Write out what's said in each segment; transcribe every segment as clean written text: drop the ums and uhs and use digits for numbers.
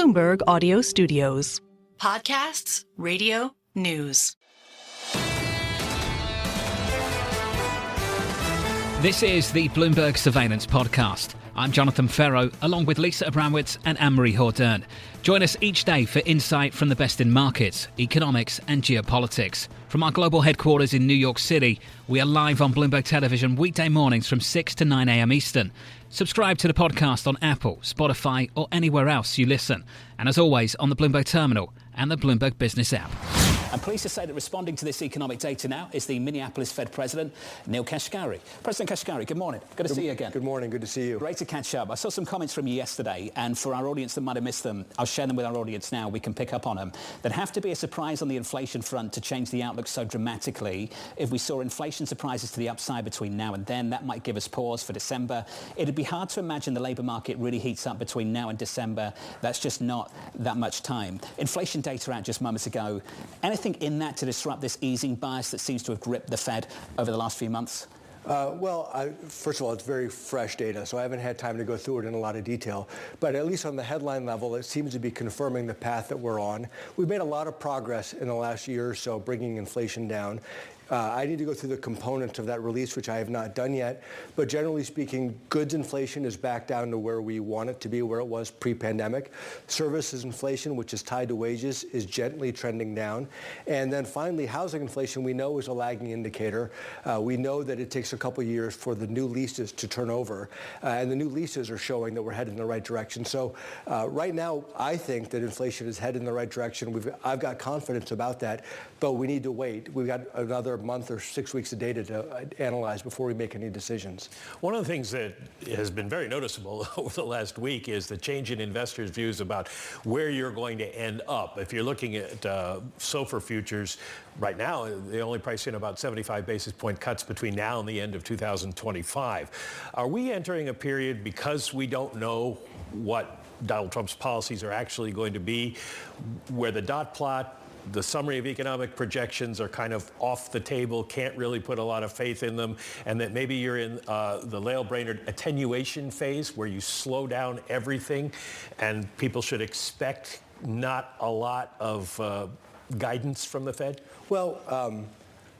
Bloomberg Audio Studios. Podcasts, radio, news. This is the Bloomberg Surveillance Podcast. I'm Jonathan Ferro, along with Lisa Abramowitz and Anne-Marie Hordern. Join us each day for insight from the best in markets, economics and geopolitics. From our global headquarters in New York City, we are live on Bloomberg Television weekday mornings from 6 to 9 a.m. Eastern. Subscribe to the podcast on Apple, Spotify or anywhere else you listen. And as always, on the Bloomberg Terminal and the Bloomberg Business app. I'm pleased to say that responding to this economic data now is the Minneapolis Fed President, Neel Kashkari. President Kashkari, good morning. Good to see you again. Good morning. Good to see you. Great to catch up. I saw some comments from you yesterday, and for our audience that might have missed them, I'll share them with our audience now. We can pick up on them. There'd have to be a surprise on the inflation front to change the outlook so dramatically. If we saw inflation surprises to the upside between now and then, that might give us pause for December. It'd be hard to imagine the labour market really heats up between now and December. That's just not that much time. Inflation data out just moments ago. Anything in that to disrupt this easing bias that seems to have gripped the Fed over the last few months? First of all, it's very fresh data, so I haven't had time to go through it in a lot of detail. But at least on the headline level, it seems to be confirming the path that we're on. We've made a lot of progress in the last year or so, bringing inflation down. I need to go through the components of that release, which I have not done yet. But generally speaking, goods inflation is back down to where we want it to be, where it was pre-pandemic. Services inflation, which is tied to wages, is gently trending down. And then finally, housing inflation, we know, is a lagging indicator. We know that it takes a couple years for the new leases to turn over. And the new leases are showing that we're headed in the right direction. So right now, I think that inflation is headed in the right direction. I've got confidence about that, but we need to wait. We've got another month or 6 weeks of data to analyze before we make any decisions. One of the things that has been very noticeable over the last week is the change in investors' views about where you're going to end up. If you're looking at SOFR futures right now, they only price in about 75 basis point cuts between now and the end of 2025. Are we entering a period, because we don't know what Donald Trump's policies are actually going to be, where the dot plot, the summary of economic projections are kind of off the table, can't really put a lot of faith in them, and that maybe you're in the Lael Brainerd attenuation phase where you slow down everything and people should expect not a lot of guidance from the Fed? Well,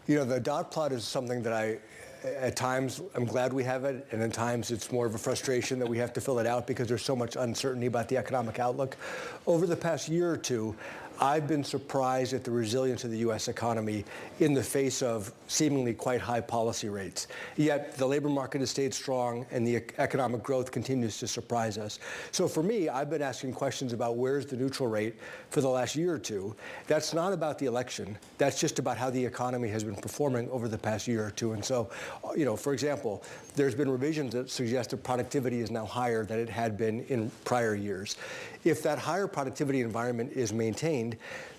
the dot plot is something that at times, I'm glad we have it, and at times it's more of a frustration that we have to fill it out because there's so much uncertainty about the economic outlook. Over the past year or two, I've been surprised at the resilience of the U.S. economy in the face of seemingly quite high policy rates. Yet the labor market has stayed strong and the economic growth continues to surprise us. So for me, I've been asking questions about where's the neutral rate for the last year or two. That's not about the election. That's just about how the economy has been performing over the past year or two. And so, for example, there's been revisions that suggest that productivity is now higher than it had been in prior years. If that higher productivity environment is maintained,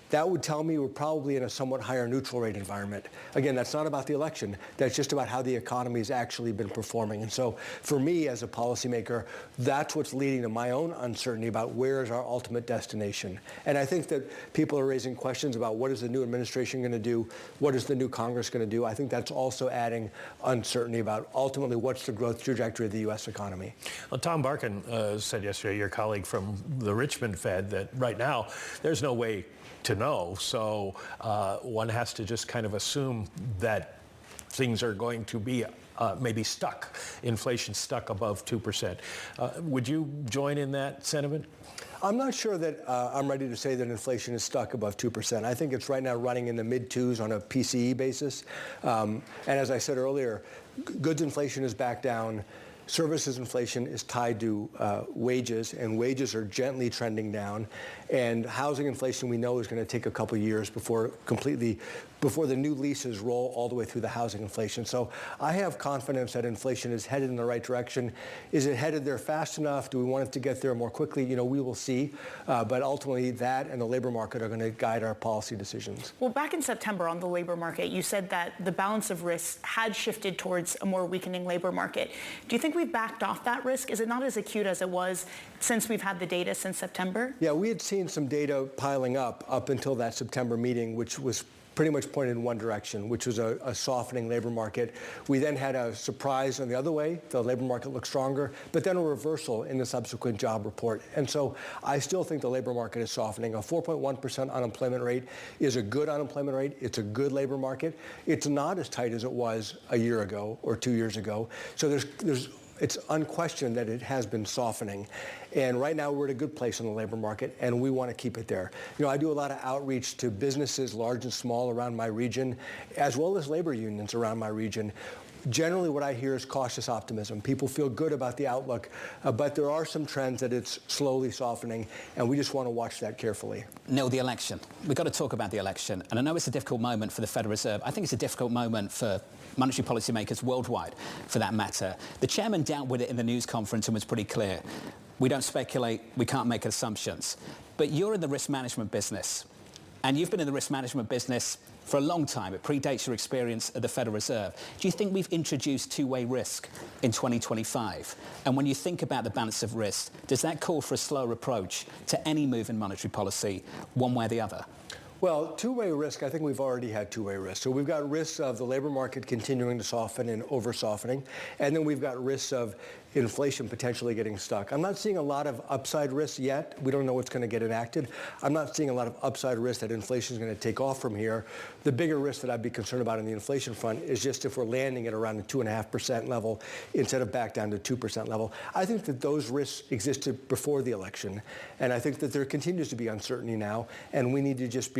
that would tell me we're probably in a somewhat higher neutral rate environment. Again, that's not about the election. That's just about how the economy has actually been performing. And so for me as a policymaker, that's what's leading to my own uncertainty about where is our ultimate destination. And I think that people are raising questions about what is the new administration going to do? What is the new Congress going to do? I think that's also adding uncertainty about ultimately what's the growth trajectory of the U.S. economy. Well, Tom Barkin said yesterday, your colleague from the Richmond Fed, that right now there's no way to know. So one has to just kind of assume that things are going to be maybe stuck, inflation stuck above 2%. Would you join in that sentiment? I'm not sure that I'm ready to say that inflation is stuck above 2%. I think it's right now running in the mid-2s on a PCE basis. And as I said earlier, goods inflation is back down. Services inflation is tied to wages, and wages are gently trending down. And housing inflation, we know, is going to take a couple of years before the new leases roll all the way through the housing inflation. So I have confidence that inflation is headed in the right direction. Is it headed there fast enough? Do we want it to get there more quickly? We will see. But ultimately, that and the labor market are going to guide our policy decisions. Well, back in September on the labor market, you said that the balance of risks had shifted towards a more weakening labor market. Do you think we've backed off that risk? Is it not as acute as it was since we've had the data since September? Yeah, we had seen some data piling up until that September meeting, which was pretty much pointed in one direction, which was a softening labor market. We then had a surprise on the other way. The labor market looked stronger, but then a reversal in the subsequent job report. And so I still think the labor market is softening. A 4.1% unemployment rate is a good unemployment rate. It's a good labor market. It's not as tight as it was a year ago or 2 years ago. So it's unquestioned that it has been softening. And right now we're at a good place in the labor market, and we want to keep it there. You know, I do a lot of outreach to businesses, large and small, around my region, as well as labor unions around my region. Generally, what I hear is cautious optimism. People feel good about the outlook, but there are some trends that it's slowly softening, and we just want to watch that carefully. Neil, the election. We've got to talk about the election. And I know it's a difficult moment for the Federal Reserve. I think it's a difficult moment for monetary policymakers worldwide, for that matter. The chairman dealt with it in the news conference and was pretty clear. We don't speculate, we can't make assumptions. But you're in the risk management business, and you've been in the risk management business for a long time. It predates your experience at the Federal Reserve. Do you think we've introduced two-way risk in 2025? And when you think about the balance of risk, does that call for a slower approach to any move in monetary policy, one way or the other? Well, two-way risk, I think we've already had two-way risk. So we've got risks of the labor market continuing to soften and over-softening, and then we've got risks of inflation potentially getting stuck. I'm not seeing a lot of upside risks yet. We don't know what's going to get enacted. I'm not seeing a lot of upside risk that inflation is going to take off from here. The bigger risk that I'd be concerned about on the inflation front is just if we're landing at around the 2.5% level instead of back down to 2% level. I think that those risks existed before the election, and I think that there continues to be uncertainty now, and we need to just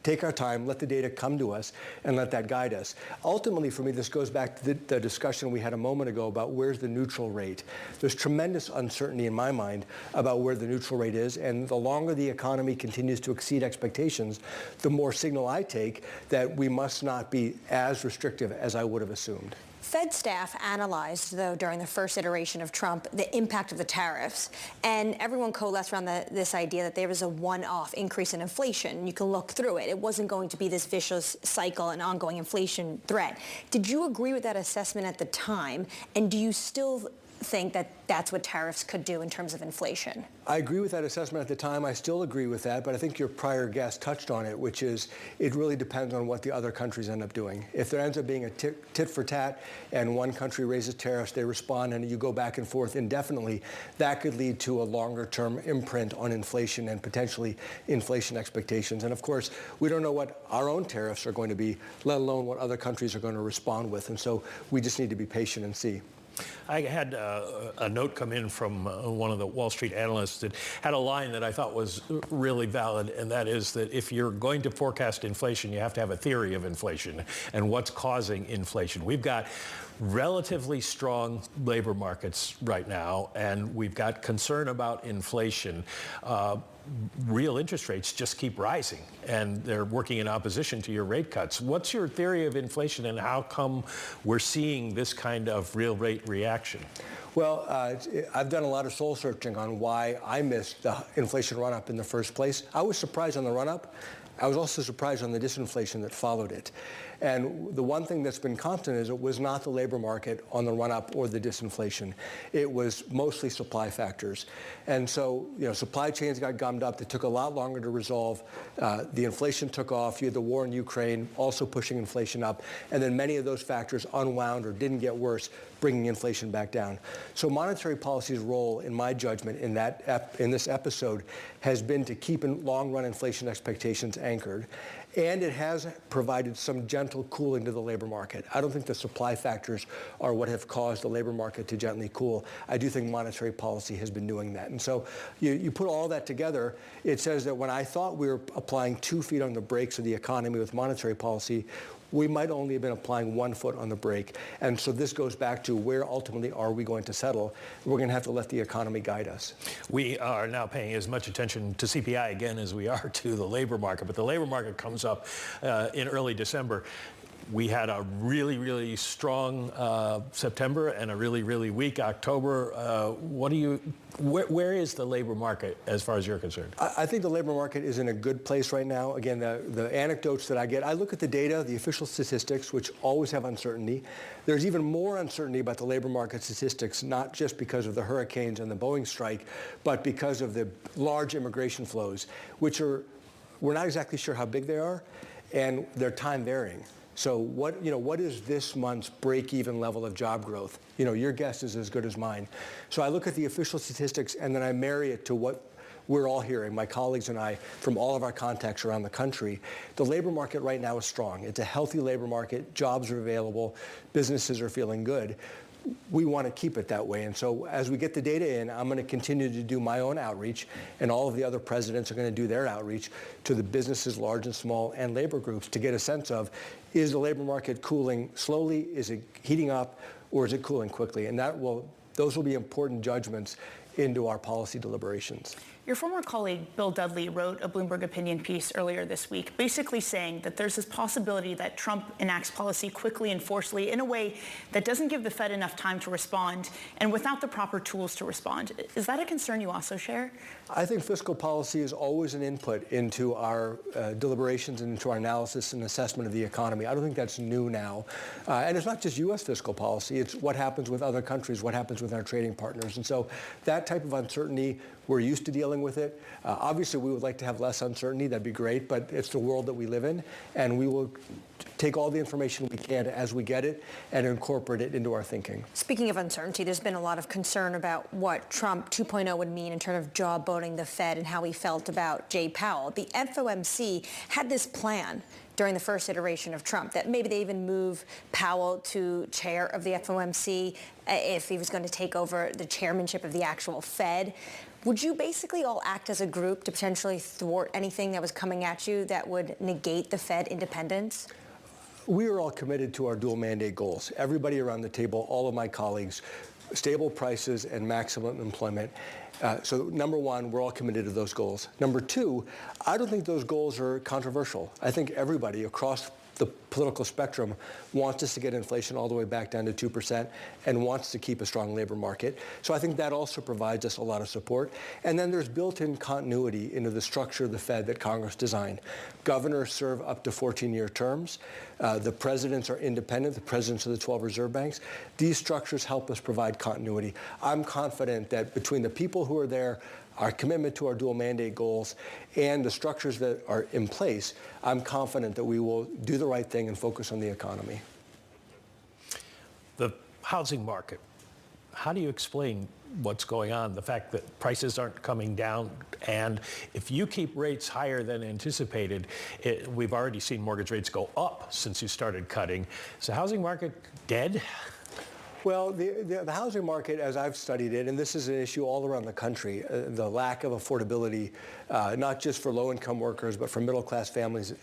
take our time, let the data come to us, and let that guide us. Ultimately, for me, this goes back to the discussion we had a moment ago about where's the neutral rate. There's tremendous uncertainty in my mind about where the neutral rate is, and the longer the economy continues to exceed expectations, the more signal I take that we must not be as restrictive as I would have assumed. Fed staff analyzed, though, during the first iteration of Trump, the impact of the tariffs, and everyone coalesced around this idea that there was a one-off increase in inflation. You can look through it. It wasn't going to be this vicious cycle and ongoing inflation threat. Did you agree with that assessment at the time, and do you still think that that's what tariffs could do in terms of inflation? I agree with that assessment at the time. I still agree with that, but I think your prior guest touched on it, which is it really depends on what the other countries end up doing. If there ends up being a tit for tat and one country raises tariffs, they respond, and you go back and forth indefinitely, that could lead to a longer term imprint on inflation and potentially inflation expectations. And of course, we don't know what our own tariffs are going to be, let alone what other countries are going to respond with. And so we just need to be patient and see. I had a note come in from one of the Wall Street analysts that had a line that I thought was really valid, and that is that if you're going to forecast inflation, you have to have a theory of inflation and what's causing inflation. We've got relatively strong labor markets right now, and we've got concern about inflation. Real interest rates just keep rising, and they're working in opposition to your rate cuts. What's your theory of inflation, and how come we're seeing this kind of real rate reaction? Well, I've done a lot of soul searching on why I missed the inflation run-up in the first place. I was surprised on the run-up. I was also surprised on the disinflation that followed it. And the one thing that's been constant is it was not the labor market on the run-up or the disinflation. It was mostly supply factors. And so, supply chains got gummed up. It took a lot longer to resolve. The inflation took off. You had the war in Ukraine also pushing inflation up. And then many of those factors unwound or didn't get worse, bringing inflation back down. So monetary policy's role, in my judgment, in this episode has been to keep long-run inflation expectations anchored. And it has provided some gentle cooling to the labor market. I don't think the supply factors are what have caused the labor market to gently cool. I do think monetary policy has been doing that. And so you put all that together, it says that when I thought we were applying 2 feet on the brakes of the economy with monetary policy, we might only have been applying 1 foot on the brake. And so this goes back to where ultimately are we going to settle? We're going to have to let the economy guide us. We are now paying as much attention to CPI again as we are to the labor market, but the labor market comes up in early December. We had a really, really strong September and a really, really weak October. Where is the labor market as far as you're concerned? I think the labor market is in a good place right now. Again, the anecdotes that I get, I look at the data, the official statistics, which always have uncertainty. There's even more uncertainty about the labor market statistics, not just because of the hurricanes and the Boeing strike, but because of the large immigration flows, which we're not exactly sure how big they are. and they're time varying. So what is this month's break-even level of job growth? Your guess is as good as mine. So I look at the official statistics and then I marry it to what we're all hearing, my colleagues and I, from all of our contacts around the country. The labor market right now is strong. It's a healthy labor market. Jobs are available. Businesses are feeling good. We want to keep it that way. And so as we get the data in, I'm going to continue to do my own outreach, and all of the other presidents are going to do their outreach to the businesses, large and small, and labor groups to get a sense of, is the labor market cooling slowly? Is it heating up? Or is it cooling quickly? And those will be important judgments into our policy deliberations. Your former colleague, Bill Dudley, wrote a Bloomberg opinion piece earlier this week, basically saying that there's this possibility that Trump enacts policy quickly and forcefully in a way that doesn't give the Fed enough time to respond and without the proper tools to respond. Is that a concern you also share? I think fiscal policy is always an input into our deliberations and into our analysis and assessment of the economy. I don't think that's new now. And it's not just U.S. fiscal policy. It's what happens with other countries, what happens with our trading partners. And so that type of uncertainty, we're used to dealing with it. Obviously, we would like to have less uncertainty. That'd be great. But it's the world that we live in. And we will take all the information we can as we get it and incorporate it into our thinking. Speaking of uncertainty, there's been a lot of concern about what Trump 2.0 would mean in terms of jawboning the Fed and how he felt about Jay Powell. The FOMC had this plan during the first iteration of Trump that maybe they even move Powell to chair of the FOMC if he was going to take over the chairmanship of the actual Fed. Would you basically all act as a group to potentially thwart anything that was coming at you that would negate the Fed independence? We are all committed to our dual mandate goals. Everybody around the table, all of my colleagues, stable prices and maximum employment. So number one, we're all committed to those goals. Number two, I don't think those goals are controversial. I think everybody across the political spectrum wants us to get inflation all the way back down to 2% and wants to keep a strong labor market. So I think that also provides us a lot of support. And then there's built-in continuity into the structure of the Fed that Congress designed. Governors serve up to 14-year terms. The presidents are independent, the presidents of the 12 reserve banks. These structures help us provide continuity. I'm confident that between the people who are there, our commitment to our dual mandate goals, and the structures that are in place, I'm confident that we will do the right thing and focus on the economy. The housing market, how do you explain what's going on? The fact that prices aren't coming down, and if you keep rates higher than anticipated, we've already seen mortgage rates go up since you started cutting. Is the housing market dead? Well, the housing market, as I've studied it, and this is an issue all around the country, the lack of affordability, not just for low-income workers, but for middle-class families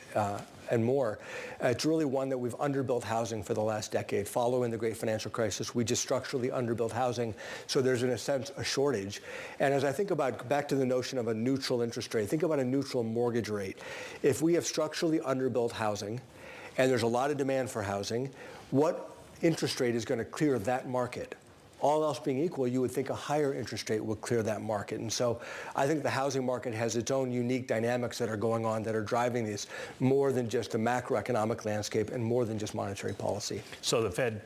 and more. It's really one that we've underbuilt housing for the last decade. Following the great financial crisis, we just structurally underbuilt housing, so there's, in a sense, a shortage. And as I think about, back to the notion of a neutral interest rate, think about a neutral mortgage rate. If we have structurally underbuilt housing, and there's a lot of demand for housing, what interest rate is going to clear that market? All else being equal, you would think a higher interest rate would clear that market. And so I think the housing market has its own unique dynamics that are going on that are driving this more than just the macroeconomic landscape and more than just monetary policy. So the Fed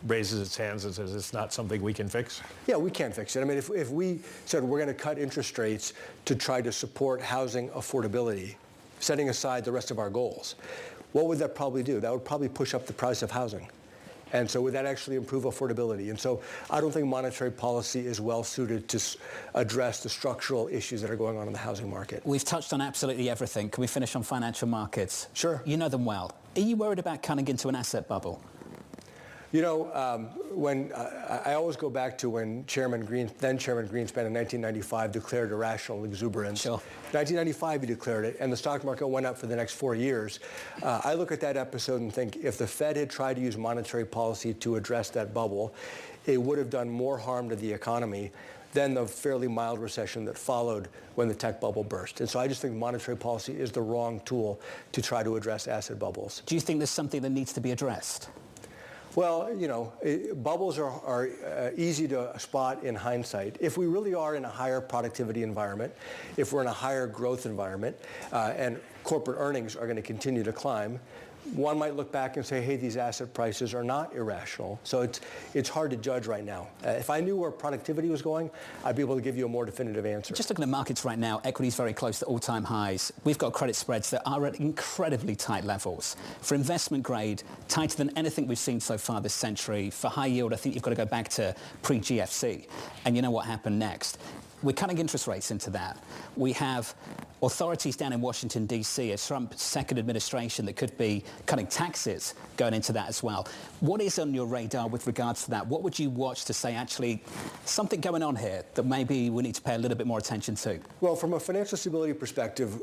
raises its hands and says it's not something we can fix? Yeah, we can fix it. I mean, if we said we're going to cut interest rates to try to support housing affordability, setting aside the rest of our goals, what would that probably do? That would probably push up the price of housing. And so would that actually improve affordability? And so I don't think monetary policy is well suited to address the structural issues that are going on in the housing market. We've touched on absolutely everything. Can we finish on financial markets? Sure. You know them well. Are you worried about cutting into an asset bubble? You know, when I always go back to when then Chairman Greenspan in 1995 declared irrational exuberance. Sure. 1995 he declared it, and the stock market went up for the next 4 years. I look at that episode and think if the Fed had tried to use monetary policy to address that bubble, it would have done more harm to the economy than the fairly mild recession that followed when the tech bubble burst. And so I just think monetary policy is the wrong tool to try to address asset bubbles. Do you think there's something that needs to be addressed? Well, you know, bubbles are easy to spot in hindsight. If we really are in a higher productivity environment, if we're in a higher growth environment, and corporate earnings are going to continue to climb, one might look back and say, hey, these asset prices are not irrational. So it's hard to judge right now. If I knew where productivity was going, I'd be able to give you a more definitive answer. Just looking at markets right now, equity's very close to all-time highs. We've got credit spreads that are at incredibly tight levels. For investment grade, tighter than anything we've seen so far this century. For high yield, I think you've got to go back to pre-GFC. And you know what happened next? We're cutting interest rates into that. We have authorities down in Washington, D.C., a Trump second administration that could be cutting taxes going into that as well. What is on your radar with regards to that? What would you watch to say, actually, something going on here that maybe we need to pay a little bit more attention to? Well, from a financial stability perspective,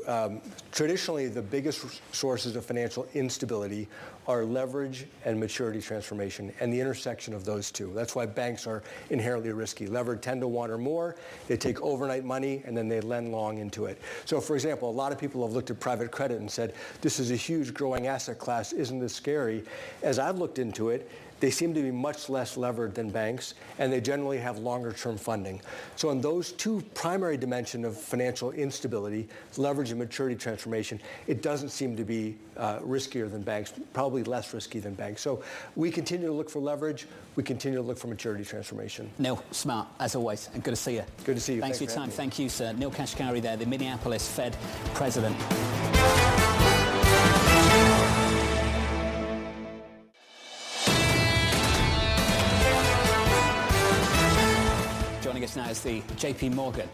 traditionally the biggest sources of financial instability are leverage and maturity transformation and the intersection of those two. That's why banks are inherently risky. Levered 10 to 1 or more, they take overnight money and then they lend long into it. So for example, a lot of people have looked at private credit and said, this is a huge growing asset class, isn't this scary? As I've looked into it, they seem to be much less levered than banks, and they generally have longer-term funding. So in those two primary dimensions of financial instability, leverage and maturity transformation, it doesn't seem to be riskier than banks, probably less risky than banks. So we continue to look for leverage. We continue to look for maturity transformation. Neil, smart, as always, and good to see you. Good to see you. Thanks for your time. Thank you, sir. Neil Kashkari there, the Minneapolis Fed president. Joining us now is the JP Morgan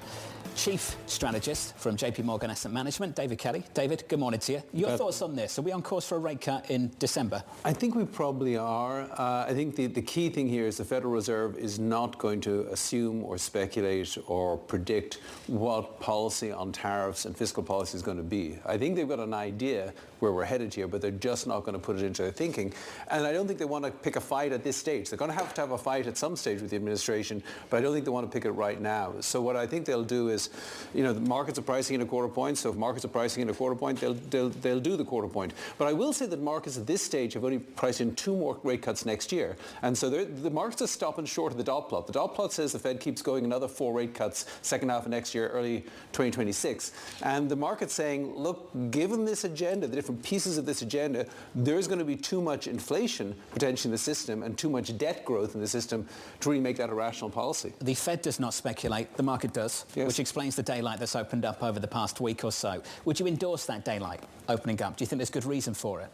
Chief Strategist from JP Morgan Asset Management, David Kelly. David, good morning to you. Your thoughts on this? Are we on course for a rate cut in December? I think we probably are. I think the key thing here is the Federal Reserve is not going to assume or speculate or predict what policy on tariffs and fiscal policy is going to be. I think they've got an idea where we're headed here, but they're just not going to put it into their thinking. And I don't think they want to pick a fight at this stage. They're going to have a fight at some stage with the administration, but I don't think they want to pick it right now. So what I think they'll do is, the markets are pricing in a quarter point, so if markets are pricing in a quarter point, they'll do the quarter point. But I will say that markets at this stage have only priced in 2 more rate cuts next year. And so the markets are stopping short of the dot plot. The dot plot says the Fed keeps going another 4 rate cuts, second half of next year, early 2026. And the market's saying, look, given this agenda, the different pieces of this agenda, there's going to be too much inflation potentially in the system and too much debt growth in the system to really make that a rational policy. The Fed does not speculate, the market does, yes, which explains the daylight that's opened up over the past week or so. Would you endorse that daylight opening up? Do you think there's good reason for it?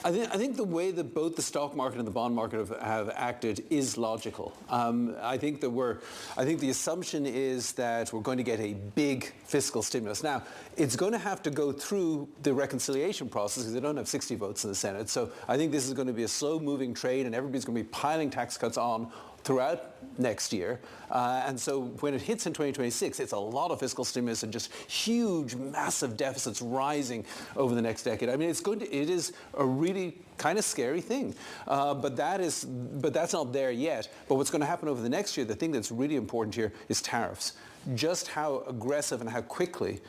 I think the way that both the stock market and the bond market have acted is logical. I think the assumption is that we're going to get a big fiscal stimulus. Now, it's going to have to go through the reconciliation process because they don't have 60 votes in the Senate. So I think this is going to be a slow-moving trade, and everybody's going to be piling tax cuts on throughout next year. And so when it hits in 2026, it's a lot of fiscal stimulus and just huge, massive deficits rising over the next decade. I mean, it is a really kind of scary thing. But that's not there yet. But what's going to happen over the next year, the thing that's really important here is tariffs. Just how aggressive and how quickly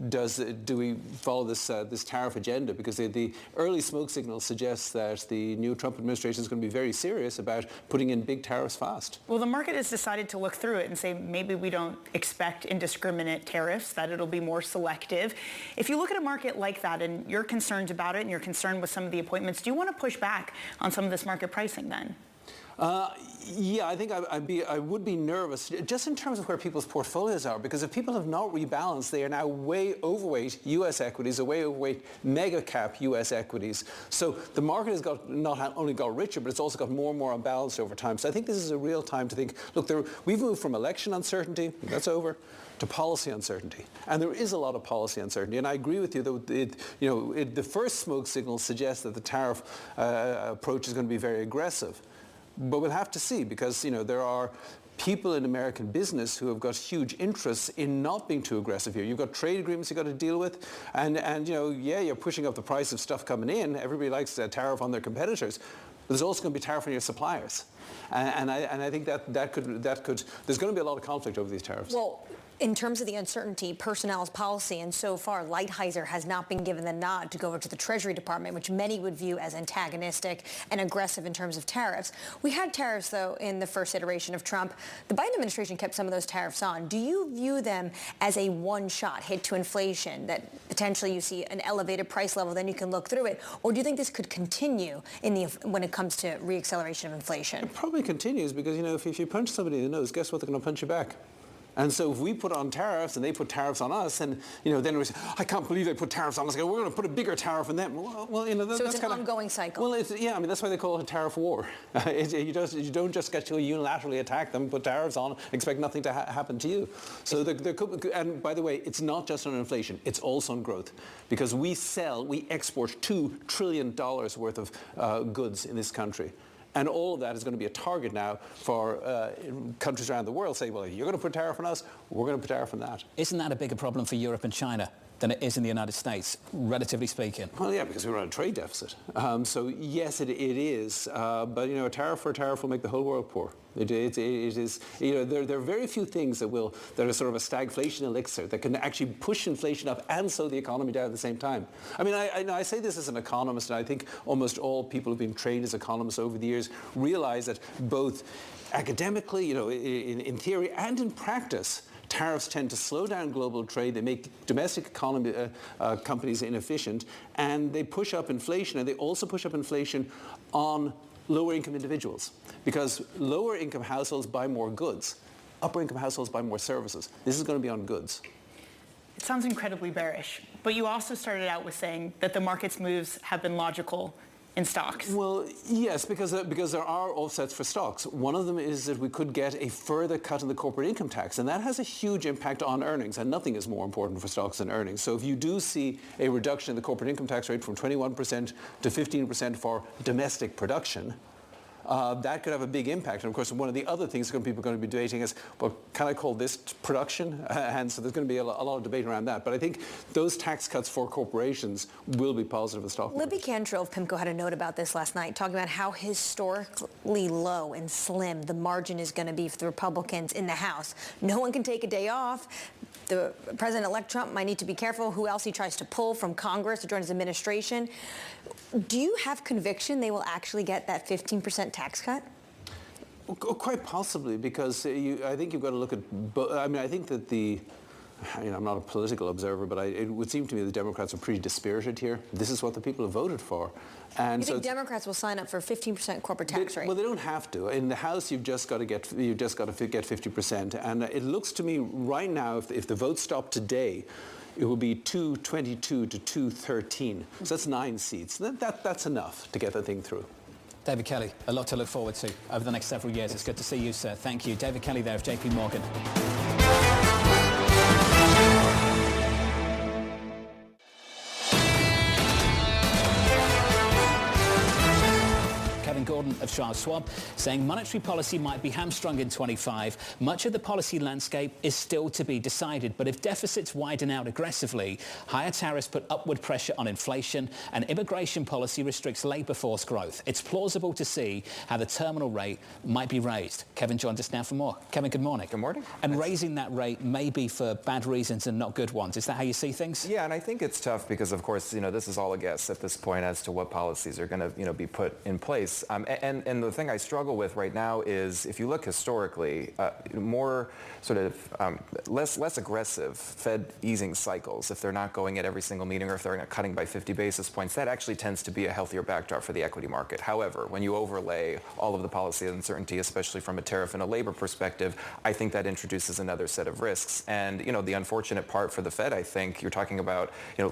do we follow this tariff agenda? Because the early smoke signals suggest that the new Trump administration is going to be very serious about putting in big tariffs fast. Well, the market has decided to look through it and say maybe we don't expect indiscriminate tariffs, that it'll be more selective. If you look at a market like that and you're concerned about it and you're concerned with some of the appointments, do you want to push back on some of this market pricing then? Yeah, I think I would be nervous just in terms of where people's portfolios are, because if people have not rebalanced, they are now way overweight U.S. equities, or way overweight mega cap U.S. equities. So the market has not only got richer, but it's also got more and more unbalanced over time. So I think this is a real time to think, look, we've moved from election uncertainty, that's over, to policy uncertainty. And there is a lot of policy uncertainty. And I agree with you that the first smoke signal suggests that the tariff approach is going to be very aggressive. But we'll have to see, because there are people in American business who have got huge interests in not being too aggressive here. You've got trade agreements you've got to deal with, and you're pushing up the price of stuff coming in. Everybody likes a tariff on their competitors, but there's also going to be tariff on your suppliers. And I think that could there's going to be a lot of conflict over these tariffs. Well, in terms of the uncertainty, personnel is policy, and so far Lighthizer has not been given the nod to go over to the Treasury Department, which many would view as antagonistic and aggressive in terms of tariffs. We had tariffs, though, in the first iteration of Trump. The Biden administration kept some of those tariffs on. Do you view them as a one-shot hit to inflation, that potentially you see an elevated price level, then you can look through it? Or do you think this could continue when it comes to reacceleration of inflation? It probably continues because, if you punch somebody in the nose, guess what? They're going to punch you back. And so if we put on tariffs and they put tariffs on us, and then we say, I can't believe they put tariffs on us. We're going to put a bigger tariff on them. Well, so it's an ongoing cycle. Well, that's why they call it a tariff war. You don't just get to unilaterally attack them, put tariffs on, expect nothing to happen to you. So there could, and by the way, it's not just on inflation; it's also on growth, because we export $2 trillion worth of goods in this country. And all of that is going to be a target now for countries around the world saying, well, you're going to put tariff on us, we're going to put tariff on that. Isn't that a bigger problem for Europe and China than it is in the United States, relatively speaking? Well, yeah, because we're on a trade deficit. So, yes, it is. But, a tariff for a tariff will make the whole world poor. It is, there are very few things that are sort of a stagflation elixir that can actually push inflation up and slow the economy down at the same time. I mean, I say this as an economist, and I think almost all people who've been trained as economists over the years realize that both academically, in theory and in practice, tariffs tend to slow down global trade. They make domestic economy companies inefficient, and they push up inflation, and they also push up inflation on lower income individuals, because lower income households buy more goods, upper income households buy more services. This is going to be on goods. It sounds incredibly bearish, but you also started out with saying that the market's moves have been logical in stocks. Well, yes, because there are offsets for stocks. One of them is that we could get a further cut in the corporate income tax, and that has a huge impact on earnings, and nothing is more important for stocks than earnings. So if you do see a reduction in the corporate income tax rate from 21% to 15% for domestic production, that could have a big impact. And of course, one of the other things people are going to be debating is, well, can I call this production? And so there's going to be a lot of debate around that. But I think those tax cuts for corporations will be positive for the stock market. Libby Cantrell of PIMCO had a note about this last night, talking about how historically low and slim the margin is going to be for the Republicans in the House. No one can take a day off. The President-elect Trump might need to be careful who else he tries to pull from Congress to join his administration. Do you have conviction they will actually get that 15% tax cut? Well, quite possibly, because I think you've got to look at. I mean, I think that I'm not a political observer, but it would seem to me the Democrats are pretty dispirited here. This is what the people have voted for. And you think Democrats will sign up for a 15% corporate tax rate? Well, they don't have to. In the House, you've just got to get 50%. And it looks to me right now, if the vote stopped today, it will be 222 to 213. So that's 9 seats. That's enough to get the thing through. David Kelly, a lot to look forward to over the next several years. It's good to see you, sir. Thank you. David Kelly there of JP Morgan. Gordon of Charles Schwab saying monetary policy might be hamstrung in 25. Much of the policy landscape is still to be decided, but if deficits widen out aggressively, higher tariffs put upward pressure on inflation, and immigration policy restricts labour force growth. It's plausible to see how the terminal rate might be raised. Kevin joins us now for more. Kevin, good morning. Good morning. And raising that rate may be for bad reasons and not good ones. Is that how you see things? Yeah, and I think it's tough because, of course, this is all a guess at this point as to what policies are going to, be put in place. And the thing I struggle with right now is, if you look historically, more sort of less aggressive Fed easing cycles, if they're not going at every single meeting or if they're not cutting by 50 basis points, that actually tends to be a healthier backdrop for the equity market. However, when you overlay all of the policy uncertainty, especially from a tariff and a labor perspective, I think that introduces another set of risks. And, the unfortunate part for the Fed, I think, you're talking about,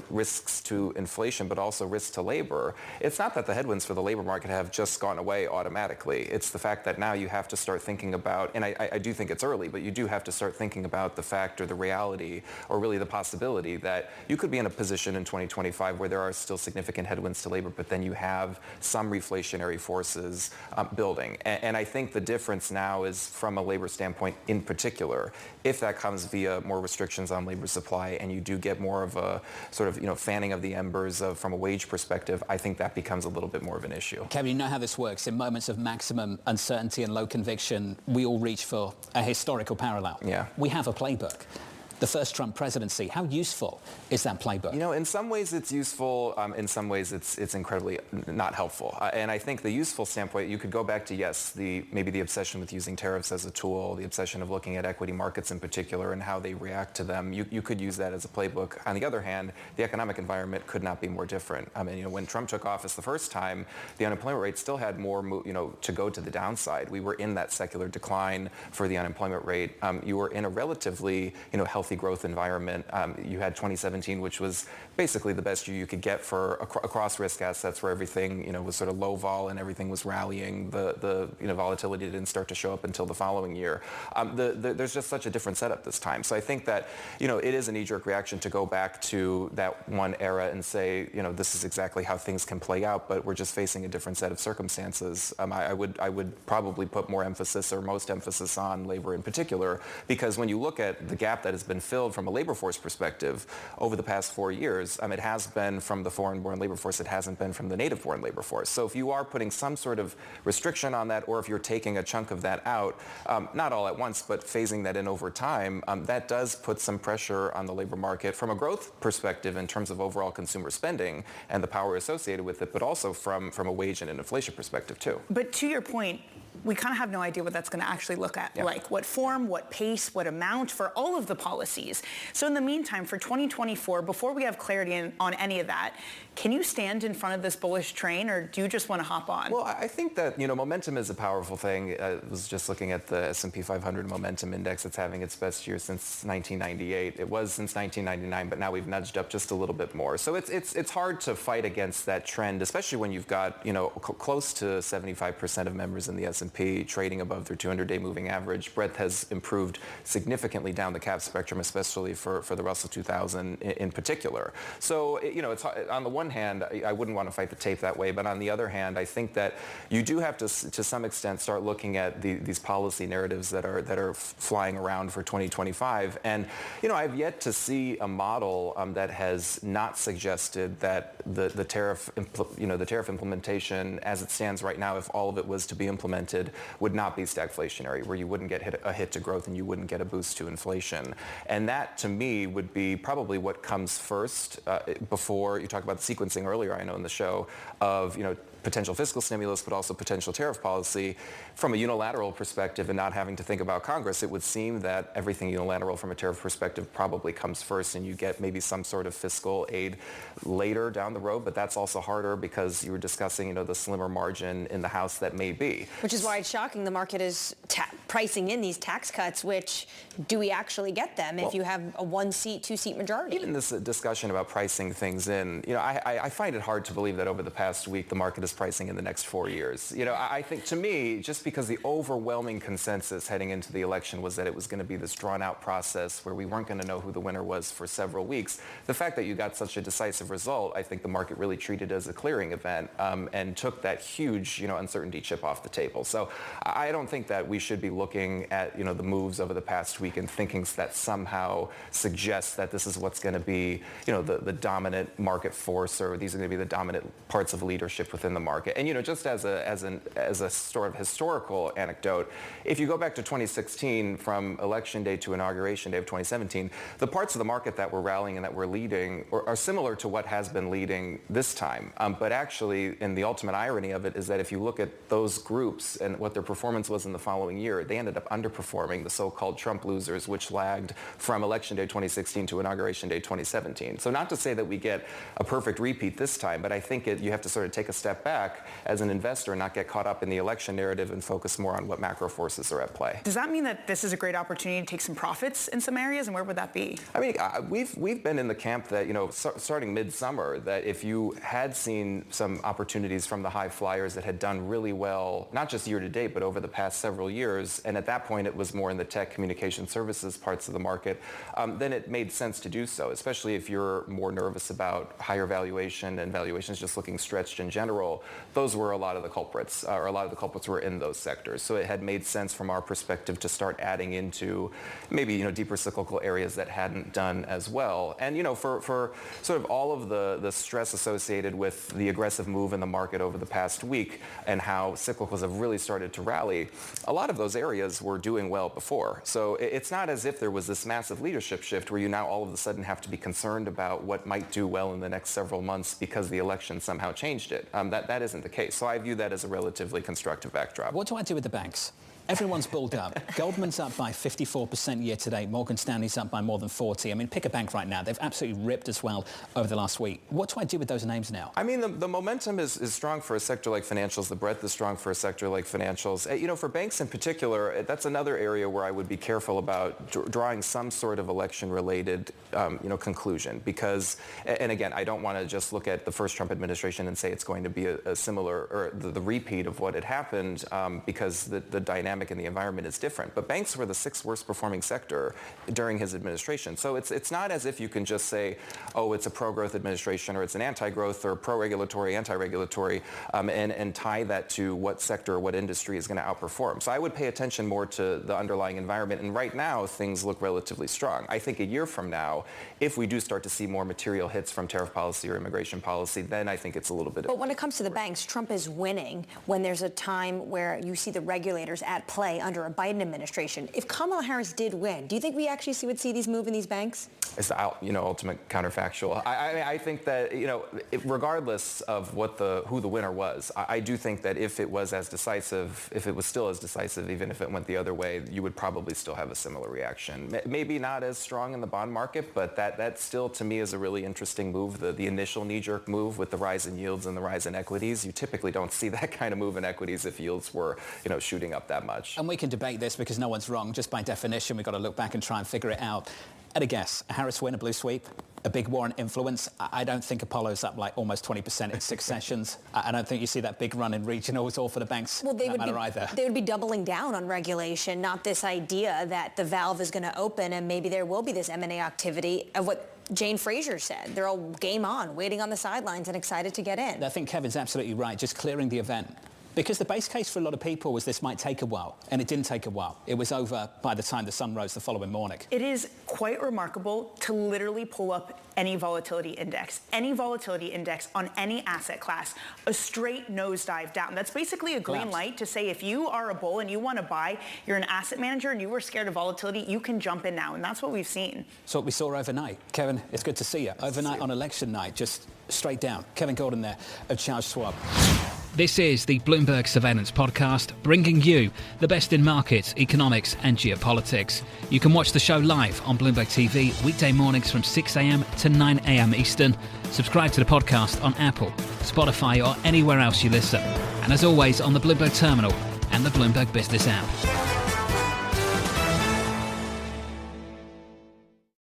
risks to inflation, but also risks to labor. It's not that the headwinds for the labor market have just gone away automatically. It's the fact that now you have to start thinking about, and I do think it's early, but you do have to start thinking about the fact or the reality or really the possibility that you could be in a position in 2025 where there are still significant headwinds to labor, but then you have some reflationary forces building. And I think the difference now is from a labor standpoint in particular, if that comes via more restrictions on labor supply and you do get more of a sort of, fanning of the embers from a wage perspective, I think that becomes a little bit more of an issue. Kevin, you know how this works. in moments of maximum uncertainty and low conviction, we all reach for a historical parallel. Yeah. We have a playbook. The first Trump presidency, how useful is that playbook? You know, in some ways it's useful. In some ways it's incredibly not helpful. And I think the useful standpoint, you could go back to, yes, maybe the obsession with using tariffs as a tool, the obsession of looking at equity markets in particular and how they react to them. You could use that as a playbook. On the other hand, the economic environment could not be more different. I mean, you know, when Trump took office the first time, the unemployment rate still had more, to go to the downside. We were in that secular decline for the unemployment rate. You were in a relatively, healthy growth environment. You had 2017, which was basically the best year you could get for across risk assets, where everything was sort of low vol and everything was rallying. The volatility didn't start to show up until the following year. There's just such a different setup this time. So I think that it is a knee-jerk reaction to go back to that one era and say this is exactly how things can play out, but we're just facing a different set of circumstances. I would probably put more emphasis, or most emphasis, on labor in particular, because when you look at the gap that has been filled from a labor force perspective over the past 4 years, it has been from the foreign-born labor force. It hasn't been from the native-born labor force. So if you are putting some sort of restriction on that, or if you're taking a chunk of that out, not all at once, but phasing that in over time, that does put some pressure on the labor market from a growth perspective in terms of overall consumer spending and the power associated with it, but also from a wage and an inflation perspective too. But to your point, we kind of have no idea what that's going to actually look at, like what form, what pace, what amount for all of the policies. So in the meantime, for 2024, before we have clarity on any of that, can you stand in front of this bullish train, or do you just want to hop on? Well, I think that, momentum is a powerful thing. I was just looking at the S&P 500 momentum index. It's having its best year since 1998. It was since 1999, but now we've nudged up just a little bit more. So it's hard to fight against that trend, especially when you've got, close to 75% of members in the S&P trading above their 200-day moving average. Breadth has improved significantly down the cap spectrum, especially for the Russell 2000 in particular. So, it's on the one hand, I wouldn't want to fight the tape that way, but on the other hand, I think that you do have to some extent, start looking at these policy narratives that are flying around for 2025. And, I've yet to see a model that has not suggested that the tariff implementation as it stands right now, if all of it was to be implemented, would not be stagflationary, where you wouldn't get a hit to growth and you wouldn't get a boost to inflation. And that, to me, would be probably what comes first before you talk about the sequencing earlier, I know, in the show, of, potential fiscal stimulus, but also potential tariff policy. From a unilateral perspective and not having to think about Congress, it would seem that everything unilateral from a tariff perspective probably comes first, and you get maybe some sort of fiscal aid later down the road, but that's also harder because you were discussing, the slimmer margin in the House that may be. Which is why it's shocking the market is pricing in these tax cuts, which do we actually get them if you have a one-seat, two-seat majority? Even this discussion about pricing things in, I find it hard to believe that over the past week the market is pricing in the next 4 years. I think, to me, just because the overwhelming consensus heading into the election was that it was going to be this drawn-out process where we weren't going to know who the winner was for several weeks, the fact that you got such a decisive result, I think the market really treated as a clearing event and took that huge, uncertainty chip off the table. So I don't think that we should be looking at, the moves over the past week and thinking that somehow suggests that this is what's going to be, the dominant market force, or these are going to be the dominant parts of leadership within the market. And, just as a sort of historical anecdote, if you go back to 2016, from election day to inauguration day of 2017, the parts of the market that were rallying and that were leading are similar to what has been leading this time. But actually, and the ultimate irony of it is that if you look at those groups and what their performance was in the following year, they ended up underperforming the so-called Trump losers, which lagged from election day 2016 to inauguration day 2017. So not to say that we get a perfect repeat this time, but I think you have to sort of take a step back as an investor and not get caught up in the election narrative and focus more on what macro forces are at play. Does that mean that this is a great opportunity to take some profits in some areas, and where would that be? I mean, we've been in the camp that, starting midsummer, that if you had seen some opportunities from the high flyers that had done really well, not just year to date, but over the past several years, and at that point it was more in the tech communication services parts of the market, then it made sense to do so, especially if you're more nervous about higher valuation and valuations just looking stretched in general. cycle, those were a lot of the culprits, or a lot of the culprits were in those sectors. So it had made sense from our perspective to start adding into maybe, deeper cyclical areas that hadn't done as well. And, for sort of all of the stress associated with the aggressive move in the market over the past week and how cyclicals have really started to rally, a lot of those areas were doing well before. So it's not as if there was this massive leadership shift where you now all of a sudden have to be concerned about what might do well in the next several months because the election somehow changed it. That isn't the case. So I view that as a relatively constructive backdrop. What do I do with the banks? Everyone's bulled up. Goldman's up by 54% year to date. Morgan Stanley's up by more than 40. I mean, pick a bank right now. They've absolutely ripped as well over the last week. What do I do with those names now? I mean, the momentum is strong for a sector like financials. The breadth is strong for a sector like financials. For banks in particular, that's another area where I would be careful about drawing some sort of election-related, conclusion. Because, and again, I don't want to just look at the first Trump administration and say it's going to be a similar, or the repeat of what had happened, because the dynamic in the environment is different. But banks were the 6th worst performing sector during his administration. So it's not as if you can just say, oh, it's a pro-growth administration or it's an anti-growth or pro-regulatory, anti-regulatory, and tie that to what sector or what industry is going to outperform. So I would pay attention more to the underlying environment. And right now, things look relatively strong. I think a year from now, if we do start to see more material hits from tariff policy or immigration policy, then I think it's a little bit. But when it comes to the banks, Trump is winning when there's a time where you see the regulators at play under a Biden administration. If Kamala Harris did win, do you think we actually would see these move in these banks? It's the ultimate counterfactual. I think that regardless of who the winner was, I do think that if it was still as decisive, even if it went the other way, you would probably still have a similar reaction. Maybe not as strong in the bond market, but that still to me is a really interesting move. The initial knee-jerk move with the rise in yields and the rise in equities. You typically don't see that kind of move in equities if yields were shooting up that much. And we can debate this because no one's wrong. Just by definition, we've got to look back and try and figure it out. At a guess, a Harris win, a blue sweep, a big Warren influence. I don't think Apollo's up like almost 20% in 6 sessions. I don't think you see that big run in regionals all for the banks. Well, they would be doubling down on regulation, not this idea that the valve is going to open and maybe there will be this M&A activity of what Jane Fraser said. They're all game on, waiting on the sidelines and excited to get in. I think Kevin's absolutely right, just clearing the event. Because the base case for a lot of people was this might take a while, and it didn't take a while. It was over by the time the sun rose the following morning. It is quite remarkable to literally pull up any volatility index on any asset class, a straight nosedive down. That's basically a green light to say if you are a bull and you want to buy, you're an asset manager and you were scared of volatility, you can jump in now, and that's what we've seen. So what we saw overnight. Kevin, it's good to see you. Overnight on election night, just straight down. Kevin Gordon there of Charles Schwab. This is the Bloomberg Surveillance Podcast, bringing you the best in markets, economics and geopolitics. You can watch the show live on Bloomberg TV weekday mornings from 6 a.m. to 9 a.m. Eastern. Subscribe to the podcast on Apple, Spotify or anywhere else you listen. And as always, on the Bloomberg Terminal and the Bloomberg Business app.